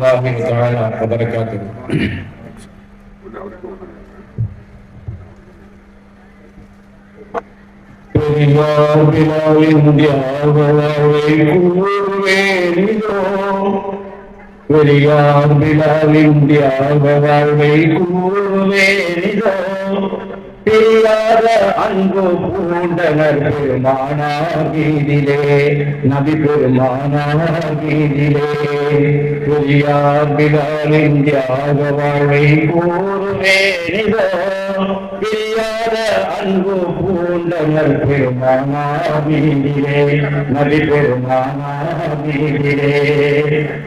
வரஹ்மத்துல்லாஹி தஆலா வ பரகாத்துஹு. பெரியார் பிலாலின் தியாகவாழ்வை கூறுவேனிதோ, பெரியார் பிலாலின் தியாக வாழ்வை கூறுவேனிதோ, பிரியாத அன்பு பூண்டனர் பெருமானார் வீதிலே, நபி பெருமானார் வீதிலே. பெரியார் பிலாலின் தியாக வாழ்வை கூறுவேனிதோ, பிரியாத அன்பு பூண்டனர் பெருமானார் வீதிலே, நபி பெருமானார் வீதிலே.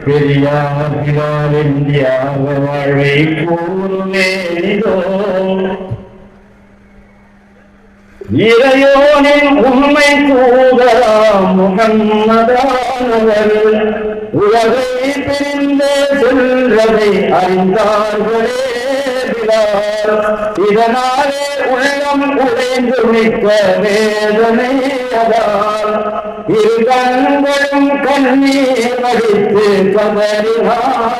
பெரியார் பிலாலின் தியாக வாழ்வை கூறுவேனிதோ, இறையோனின் உண்மை தூதராம் முகம்மதானவர் உலகை பிரிந்து சென்றதை அறிந்தார்களே பிலால். இதனாலே உள்ளம் உடைந்து மிக்க வேதனை அதால் இரு கண்களும் கண்ணீர் வடித்து கதறினார்.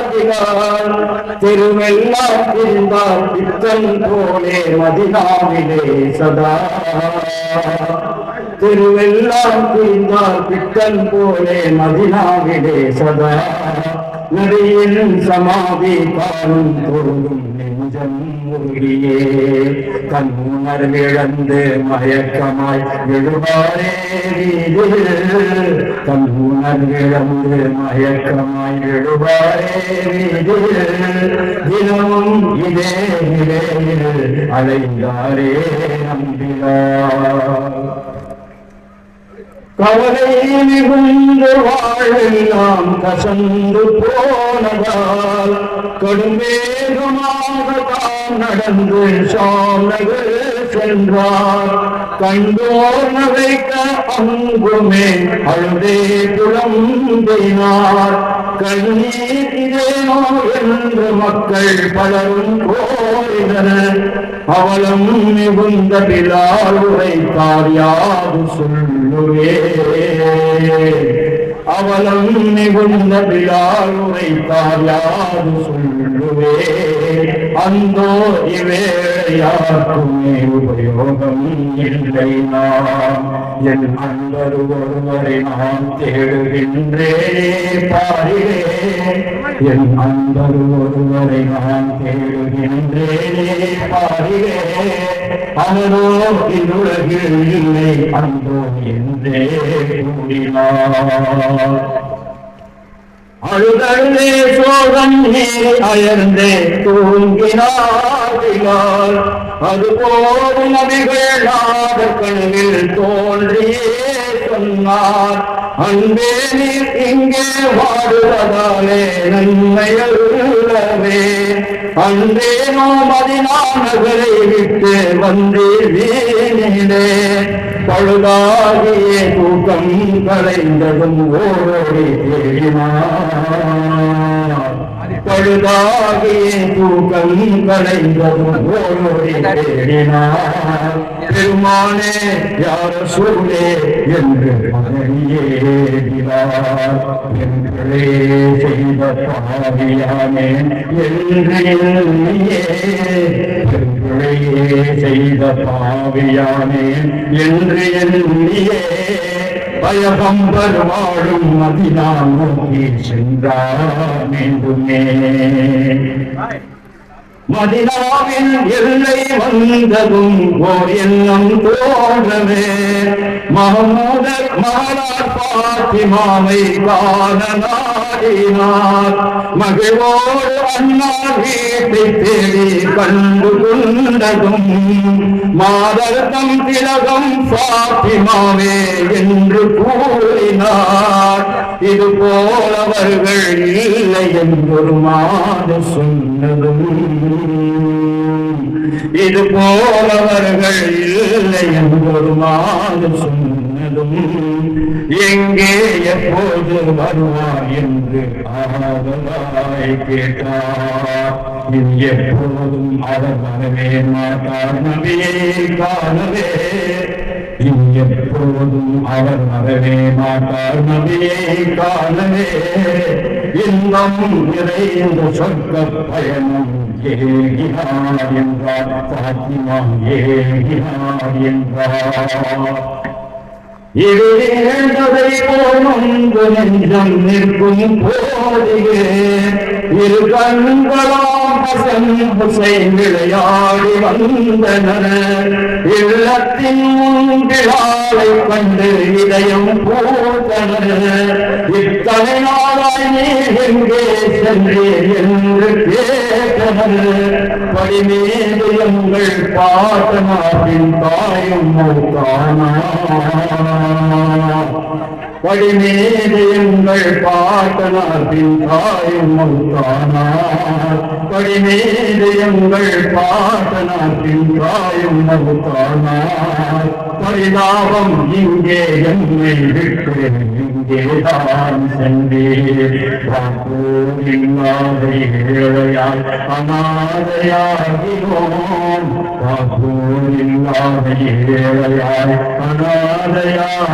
திருவெல்லாம் இருந்தால் பித்தன் போலே மதினாவிலே சதா, திருவெல்லாம் இருந்தால் பித்தன் போலே மதினாவிலே சதா. நதியின் சமாதி காணும் பொருளும் நெஞ்சம் உருகியே, கண்ணுணர் விழந்து மயக்கமாய் விழுவாரே வீதில், கண்ணுணர் விழந்து மயக்கமாய் விழுவாரே வீதில். தினமும் இதே நிலையில் அலைந்தாரே நம்பினார். கவலை மிகுந்து வாழ்வெல்லாம் கசந்து போனதால் கடுமேகமாக தான் நடந்து சாலைகள் சென்றார். கண்டோர் நகைக்க அங்குமே அழுதே புலம்பினார். கண்ணீர் இதேனோ என்று மக்கள் பலரும் கோரினர். அவலம் மிகுந்த பிலால் உரைத்தார் யாது சொல்லுவே, அவலம் மிகுந்த பிலால் உரைத்தார் யாது சொல்லுவே. அந்தோ இவேளையாருக்குமே உபயோகம் இல்லை. நாம் என் அன்பர் ஒருவரை நாம் தேடுகின்றேனே பாரிலே, என் அன்பர் ஒருவரை நான் தேடுகின்றேனே பாரிலே. அவனோ இவ்வுலகில் இல்லை அன்றோ என்றே கூறினார். அழுதழுதே சோகம் நீர் அயர்ந்தே தூங்கினார். அதுபோது நபிகள் நாதர் கண்ணில் தோன்றியே சொன்னார், அன்பே நீர் இங்கே வாடுவதாலே நன்மையல்லவே. அன்றேனோ மதினா நகரை விட்டு வந்தீர் வீணிலே. பழுதாகிய தூக்கம் கலைந்ததும் ஓடி தேடினார். பழுதாகிய தூக்கம் கலைந்ததும் ஓடி தேடினார். பெருமானே யார் சூழே என்று மகனியேறினார். என்றே செய்த பாவியானே என்று எண்ணியே, என்றே செய்த பாவியானே என்று எண்ணியே. பயகம்பர் வாழும் மதினா நோக்கி சென்றார் மீண்டுமே. மதினாவின் எல்லை வந்ததும் ஓர் எண்ணம் தோன்றவே, மஹமூதர் மகளார் பாத்திமாவை காண நாடினார். மகிழ்வோடு அண்ணார் வீட்டை தேடி கண்டு கொண்டதும் மாதர்த்தம் திலகம் பாத்திமாவே என்று கூறினார். இது போலவர்கள் இல்லை என்றொரு மாது சொன்னதும், இது போலவர்கள் இல்லை என்றொரு மாது சொன்னதும். எங்கே எப்போது வருவார் என்று ஆவலாய் கேட்டார். எப்போதும் அவர் வரவே மாட்டார் நபியை காணவே. எப்போதும் அவர் வரவே மாட்டார் நபியை காணவே. இன்பம் நிறைந்த சொர்க்க பயணம் ஏகினார் என்றார் பாத்திமா ஏகினார் என்றார். இருந்ததை போன்று நெஞ்சம் நிற்கும் போதிலே இரு கண்களாம் ஹசன் ஹுசைன் விளையாடி வந்தனர். இல்லத்தின் முன்பிலாலை கண்டு இதயம் போட்டனர். இத்தனை நாளாய் நீ எங்கே சென்றீர் என்று கேட்டனர். படிமீது எங்கள் பாட்டனாரின் தாயும் மௌத்தானா. படிமீது எங்கள் பாட்டனாரின் தாயும் மௌத்தானார். படிமீது எங்கள் பாட்டனாரின் தாயும் மௌத்தானார். பரிதாபம் இங்கே என்னை விட்டு இங்கேதான் சென்றேன். ஏழையாய் அநாதையாகினோம். ஏழையாய் அநாதையாகினோம்.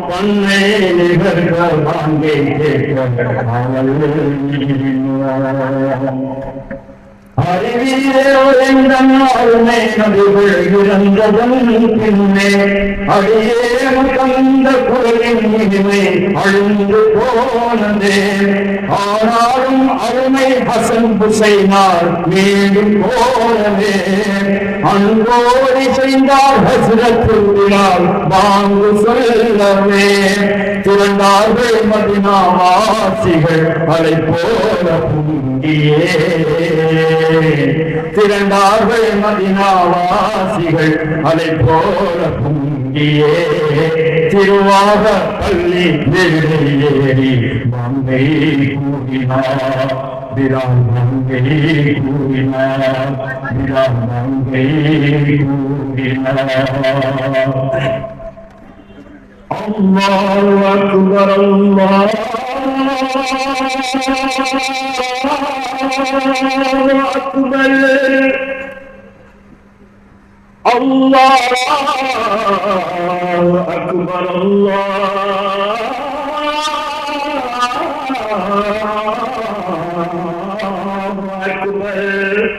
பொன்னை நிகழ்கள் வாங்கி கேட்க அறிவிலே அருமை நதிகள் இறந்ததன் பின்னே அடியேன் கந்த குரலின் இனிமை அழிந்து போனதே. ஆனாலும் அருமை ஹசன் ஹுசைனார் மீண்டும் போனதே. அன்போடி செய்தார் ஹஸ்ரத்துள்ளால் வாங்கு சொல்லவே. திரண்டார்கள் மதினாவாசிகள் அலை போல புங்கியே. திரண்டார்கள் மதினாவாசிகள் அலை போல புங்கியே. திருவாக பள்ளி ஏறி மங்கை கூறினார். பிரான் மங்கை கூறினார். பிரான் மங்கை கூறினார். அல்லாஹு அக்பர் அல்லாஹு அக்பர் அல்லாஹு அக்பர்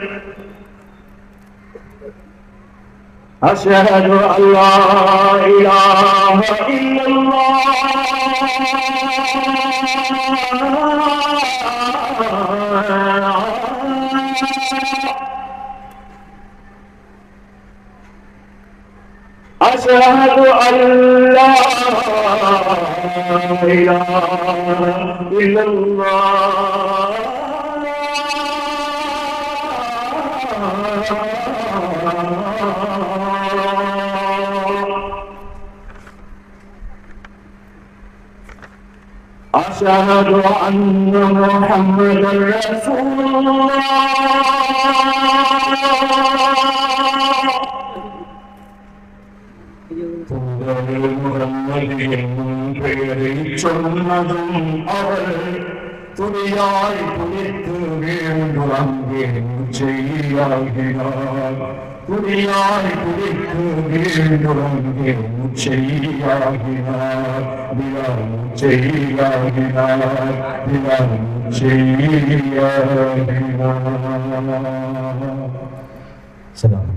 أشهد أن لا إله إلا الله أشهد أن لا إله إلا الله أشهد أن محمدا رسول الله சொன்னதும் அவள் துணியாய் துணித்து வீழ்ந்துறங்கே செய்யாகிறார். துணியாய் துணித்து வீழ்ந்துறங்கே செய்யாகிறார். செய்யாகிறார். செய்யாகிறார்.